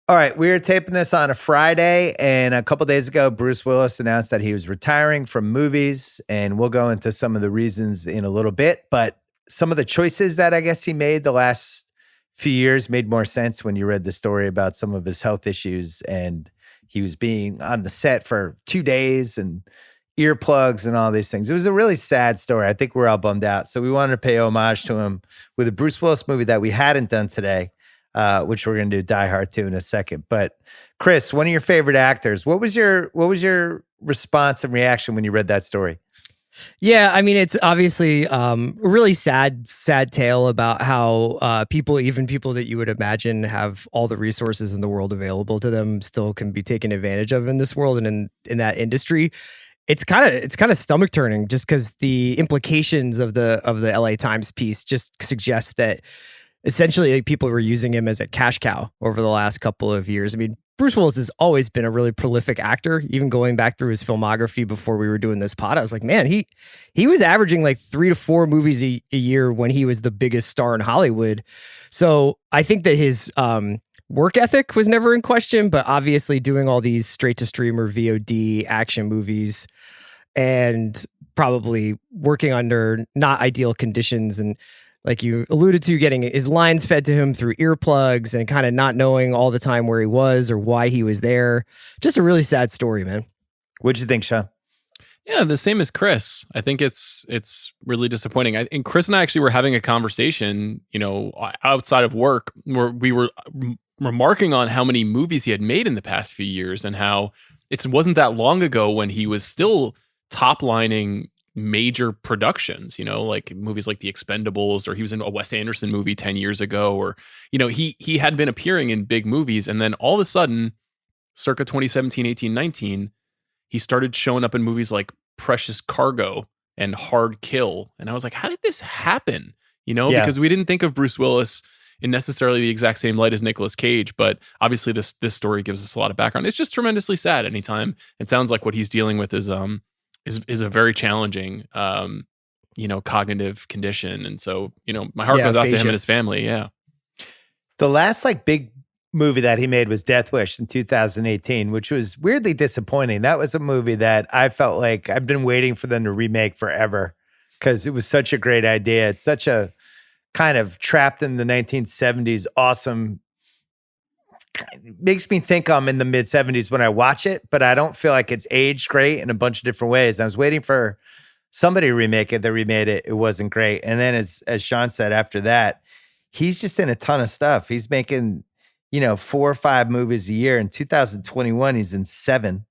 All right, we are taping this on a Friday, and a couple days ago, Bruce Willis announced that he was retiring from movies, and we'll go into some of the reasons in a little bit. But some of the choices that I guess he made the last few years made more sense when you read the story about some of his health issues, and he was being on the set for 2 days and earplugs and all these things. It was a really sad story. I think we're all bummed out. So we wanted to pay homage to him with a Bruce Willis movie that we hadn't done today. Which we're going to do Die Hard 2 in a second. But Chris, one of your favorite actors, what was your response and reaction when you read that story? Yeah, I mean, it's obviously a really sad tale about how even people that you would imagine have all the resources in the world available to them still can be taken advantage of in this world and in that industry. It's kind of stomach turning just because the implications of the LA Times piece just suggest that essentially, like, people were using him as a cash cow over the last couple of years. I mean, Bruce Willis has always been a really prolific actor, even going back through his filmography before we were doing this pod. I was like, man, he was averaging like 3 to 4 movies a year when he was the biggest star in Hollywood. So I think that his work ethic was never in question, but obviously doing all these straight to streamer VOD action movies and probably working under not ideal conditions, and like you alluded to, getting his lines fed to him through earplugs and kind of not knowing all the time where he was or why he was there. Just a really sad story, man. What'd you think, Sean? Yeah, the same as Chris. I think it's really disappointing. And Chris and I actually were having a conversation, outside of work, where we were remarking on how many movies he had made in the past few years and how it wasn't that long ago when he was still top-lining major productions, like movies like The Expendables, or he was in a Wes Anderson movie 10 years ago, or, he had been appearing in big movies. And then all of a sudden, circa 2017, 18, 19, he started showing up in movies like Precious Cargo and Hard Kill. And I was like, how did this happen? Because we didn't think of Bruce Willis in necessarily the exact same light as Nicolas Cage, but obviously this story gives us a lot of background. It's just tremendously sad anytime. It sounds like what he's dealing with is a very challenging, cognitive condition. And so, my heart goes out to him and his family. Yeah. The last big movie that he made was Death Wish in 2018, which was weirdly disappointing. That was a movie that I felt like I've been waiting for them to remake forever because it was such a great idea. It's such a kind of trapped in the 1970s, awesome. It makes me think I'm in the mid 70s when I watch it, but I don't feel like it's aged great in a bunch of different ways. I was waiting for somebody to remake it. They remade it. It wasn't great. And then as Sean said, after that, he's just in a ton of stuff. He's making, 4 or 5 movies a year. In 2021, he's in 7.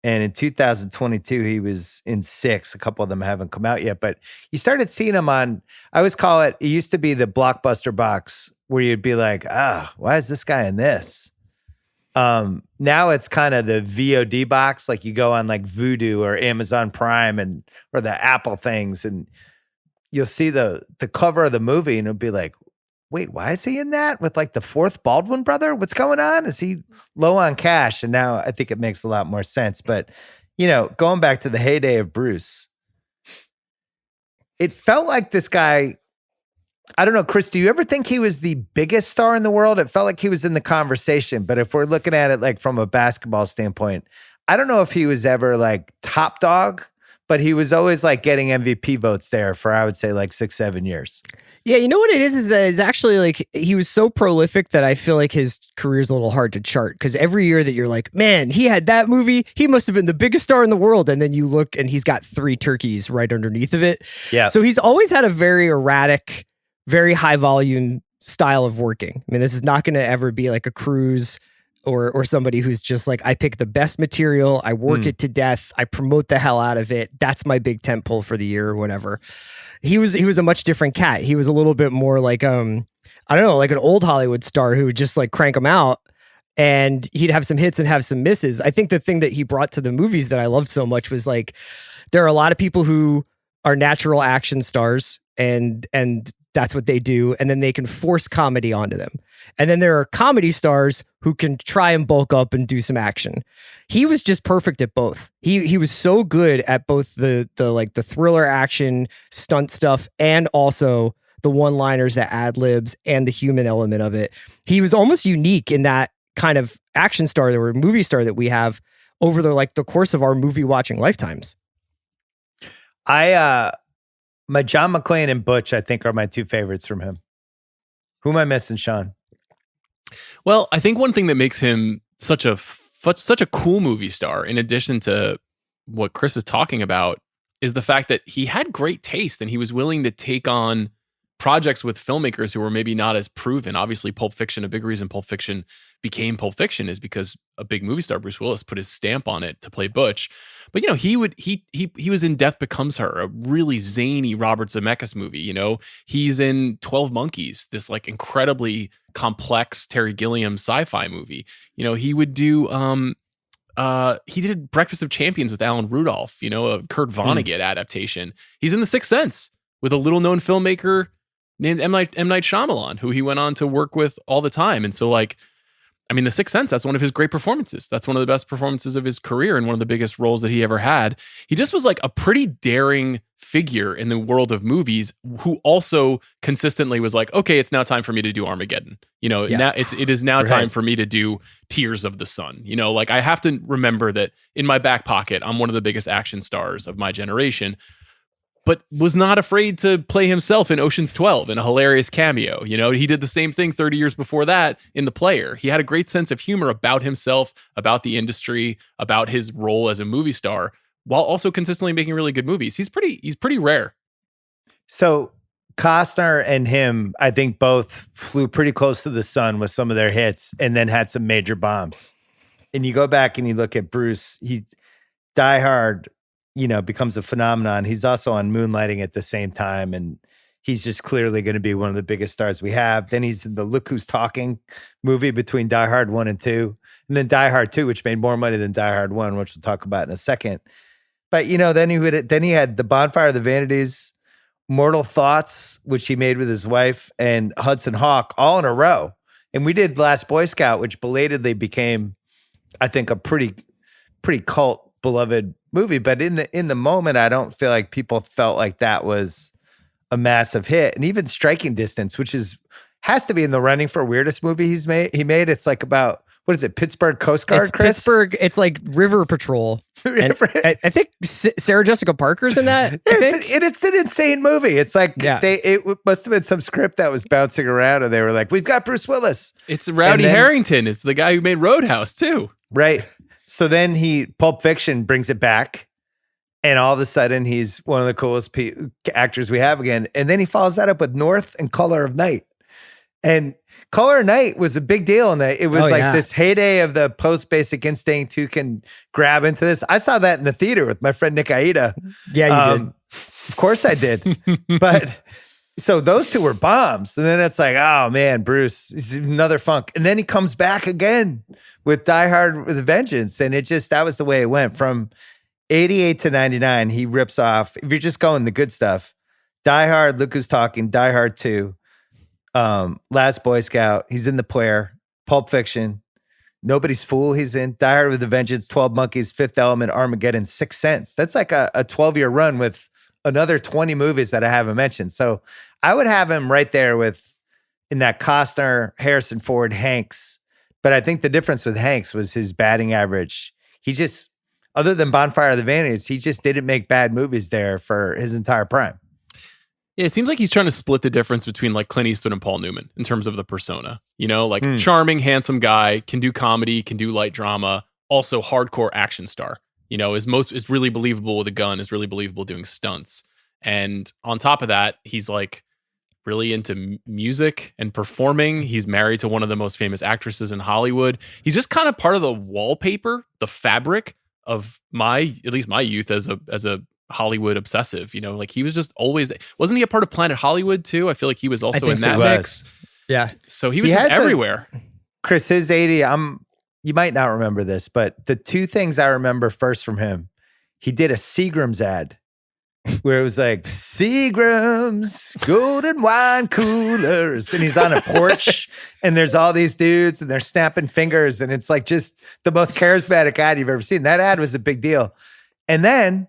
And in 2022, he was in 6. A couple of them haven't come out yet, but you started seeing him on, I always call it used to be the Blockbuster box, where you'd be like, why is this guy in this? Now it's kind of the VOD box, like you go on like Vudu or Amazon Prime or the Apple things, and you'll see the cover of the movie and it'll be like, wait, why is he in that with like the 4th Baldwin brother? What's going on? Is he low on cash? And now I think it makes a lot more sense. But, going back to the heyday of Bruce, it felt like this guy, I don't know, Chris, do you ever think he was the biggest star in the world? It felt like he was in the conversation, but if we're looking at it like from a basketball standpoint, I don't know if he was ever like top dog, but he was always like getting MVP votes there for, I would say, like 6-7 years. Yeah, you know what it is that it's actually like he was so prolific that I feel like his career's a little hard to chart, because every year that you're like, man, he had that movie, he must have been the biggest star in the world, and then you look and he's got 3 turkeys right underneath of it. Yeah. So he's always had a very erratic, very high volume style of working. I mean, this is not going to ever be like a Cruise or somebody who's just like, I pick the best material, I work it to death, I promote the hell out of it. That's my big tent pole for the year or whatever. He was a much different cat. He was a little bit more like, I don't know, like an old Hollywood star who would just like crank them out, and he'd have some hits and have some misses. I think the thing that he brought to the movies that I loved so much was like, there are a lot of people who are natural action stars and that's what they do, and then they can force comedy onto them. And then there are comedy stars who can try and bulk up and do some action. He was just perfect at both. He was so good at both the thriller action stunt stuff and also the one-liners, the ad libs, and the human element of it. He was almost unique in that kind of action star or movie star that we have over the course of our movie watching lifetimes. My John McClane and Butch, I think, are my two favorites from him. Who am I missing, Sean? Well, I think one thing that makes him such a cool movie star, in addition to what Chris is talking about, is the fact that he had great taste and he was willing to take on projects with filmmakers who were maybe not as proven. Obviously, Pulp Fiction, a big reason Pulp Fiction became Pulp Fiction is because a big movie star, Bruce Willis, put his stamp on it to play Butch. But, he was in Death Becomes Her, a really zany Robert Zemeckis movie. He's in 12 Monkeys, this like incredibly complex Terry Gilliam sci-fi movie. He would do, he did Breakfast of Champions with Alan Rudolph, a Kurt Vonnegut adaptation. He's in The Sixth Sense with a little known filmmaker named M. Night Shyamalan, who he went on to work with all the time. And so The Sixth Sense, that's one of his great performances. That's one of the best performances of his career and one of the biggest roles that he ever had. He just was like a pretty daring figure in the world of movies who also consistently was like, okay, it's now time for me to do Armageddon. Now it is now time for me to do Tears of the Sun. I have to remember that in my back pocket, I'm one of the biggest action stars of my generation, but was not afraid to play himself in Ocean's 12 in a hilarious cameo. He did the same thing 30 years before that in The Player. He had a great sense of humor about himself, about the industry, about his role as a movie star, while also consistently making really good movies. He's pretty rare. So Costner and him, I think both flew pretty close to the sun with some of their hits and then had some major bombs. And you go back and you look at Bruce, Die Hard, becomes a phenomenon. He's also on Moonlighting at the same time, and he's just clearly going to be one of the biggest stars we have. Then he's in the Look Who's Talking movie between Die Hard 1 and 2, and then Die Hard 2, which made more money than Die Hard 1, which we'll talk about in a second. But, then he had The Bonfire of the Vanities, Mortal Thoughts, which he made with his wife, and Hudson Hawk all in a row. And we did Last Boy Scout, which belatedly became, I think, a pretty cult beloved movie. But in the moment, I don't feel like people felt like that was a massive hit. And even Striking Distance, which has to be in the running for weirdest movie he made. It's like about, what is it, Pittsburgh Coast Guard, it's Chris? Pittsburgh, it's like River Patrol. And I think Sarah Jessica Parker's in that. It's an insane movie. It's like it must have been some script that was bouncing around and they were like, we've got Bruce Willis. It's Rowdy Harrington. It's the guy who made Roadhouse too. Right. So then Pulp Fiction brings it back, and all of a sudden he's one of the coolest actors we have again. And then he follows that up with North and Color of Night. And Color of Night was a big deal, and it was this heyday of the post-Basic Instinct who can grab into this. I saw that in the theater with my friend Nick Aida. Yeah, you did. Of course I did. But so those two were bombs. And then it's like, oh man, Bruce, he's another funk. And then he comes back again with Die Hard with a Vengeance. And that was the way it went. From 88 to 99, he rips off, if you're just going the good stuff, Die Hard, Look Who's Talking, Die Hard 2, Last Boy Scout, he's in The Player, Pulp Fiction, Nobody's Fool, he's in Die Hard with a Vengeance, 12 Monkeys, Fifth Element, Armageddon, Sixth Sense. That's like a 12-year run with another 20 movies that I haven't mentioned. So I would have him right there in that Costner, Harrison Ford, Hanks. But I think the difference with Hanks was his batting average. He just, other than Bonfire of the Vanities, he just didn't make bad movies there for his entire prime. Yeah, it seems like he's trying to split the difference between like Clint Eastwood and Paul Newman in terms of the persona. Charming, handsome guy, can do comedy, can do light drama, also hardcore action star. Is really believable with a gun, is really believable doing stunts. And on top of that, he's like really into music and performing. He's married to one of the most famous actresses in Hollywood. He's just kind of part of the wallpaper, the fabric of at least my youth as a Hollywood obsessive. He was just always, wasn't he a part of Planet Hollywood too? I feel like he was also in that mix. Yeah. So he was just everywhere. Chris, his 80, you might not remember this, but the two things I remember first from him, he did a Seagram's ad where it was like, Seagram's golden wine coolers. And he's on a porch and there's all these dudes and they're snapping fingers. And it's like just the most charismatic ad you've ever seen. That ad was a big deal. And then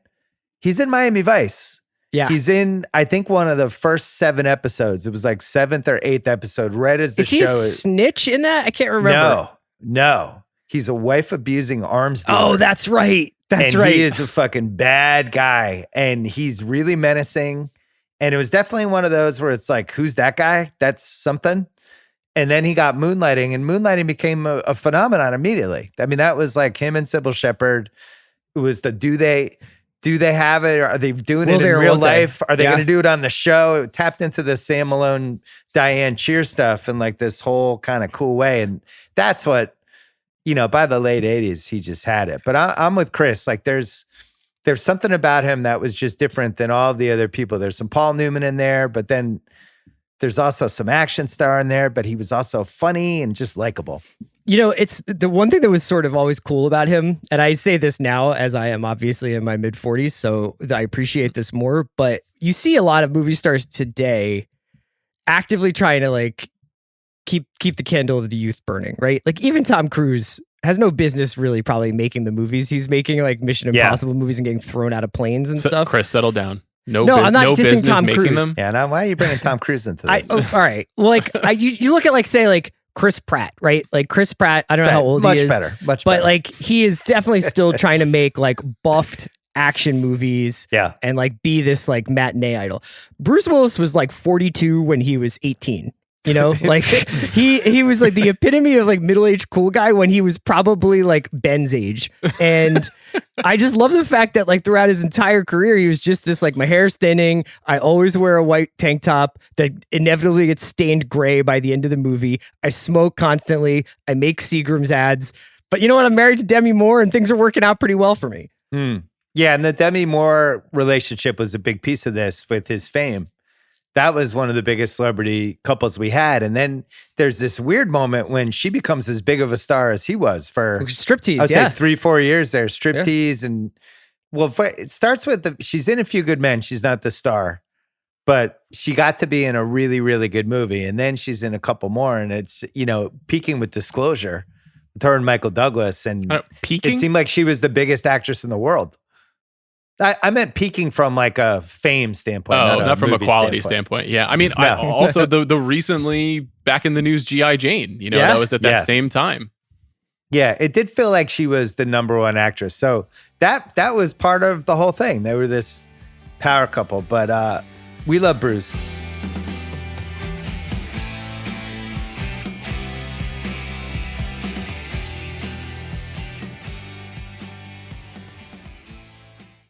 he's in Miami Vice. Yeah. He's in, I think, one of the first 7 episodes. It was like 7th or 8th episode, right as the show is. Is he a snitch in that? I can't remember. No. He's a wife-abusing arms dealer. Oh, that's right. That's and right. he is a fucking bad guy. And he's really menacing. And it was definitely one of those where it's like, who's that guy? That's something. And then he got Moonlighting, and Moonlighting became a phenomenon immediately. I mean, that was like him and Sybil Shepherd. It was the do they have it? Or are they doing it in real life? Are they going to do it on the show? It tapped into the Sam Malone, Diane Cheer stuff in like this whole kind of cool way. And that's what, by the late 80s, he just had it. But I'm with Chris. Like there's something about him that was just different than all of the other people. There's some Paul Newman in there, but then there's also some action star in there, but he was also funny and just likable. It's the one thing that was sort of always cool about him, and I say this now as I am obviously in my mid 40s, so I appreciate this more, but you see a lot of movie stars today actively trying to like keep the candle of the youth burning, right? Like even Tom Cruise has no business really probably making the movies he's making, like Mission Impossible movies and getting thrown out of planes and stuff. Chris, settle down. I'm not dissing business Tom making Cruise. them. Yeah, now why are you bringing Tom Cruise into this? All right. Well, like you look at like say like Chris Pratt, right? Like Chris Pratt, I don't know how old he is. Much better. But like he is definitely still trying to make like buffed action movies and like be this like matinee idol. Bruce Willis was like 42 when he was 18. Like he was like the epitome of like middle-aged cool guy when he was probably like Ben's age. And I just love the fact that like throughout his entire career, he was just this like, my hair's thinning. I always wear a white tank top that inevitably gets stained gray by the end of the movie. I smoke constantly. I make Seagram's ads. But you know what? I'm married to Demi Moore and things are working out pretty well for me. Yeah, and the Demi Moore relationship was a big piece of this with his fame. That was one of the biggest celebrity couples we had. And then there's this weird moment when she becomes as big of a star as he was for striptease. I would say 3-4 years there, striptease. And it starts with she's in A Few Good Men. She's not the star, but she got to be in a really, really good movie. And then she's in a couple more, and it's, peaking with Disclosure with her and Michael Douglas. And peaking? It seemed like she was the biggest actress in the world. I meant peaking from like a fame standpoint. Not from a quality standpoint. Yeah. I mean, no. Also the recently back in the news G.I. Jane, that was at that same time. Yeah, it did feel like she was the number one actress. So that was part of the whole thing. They were this power couple, but we love Bruce.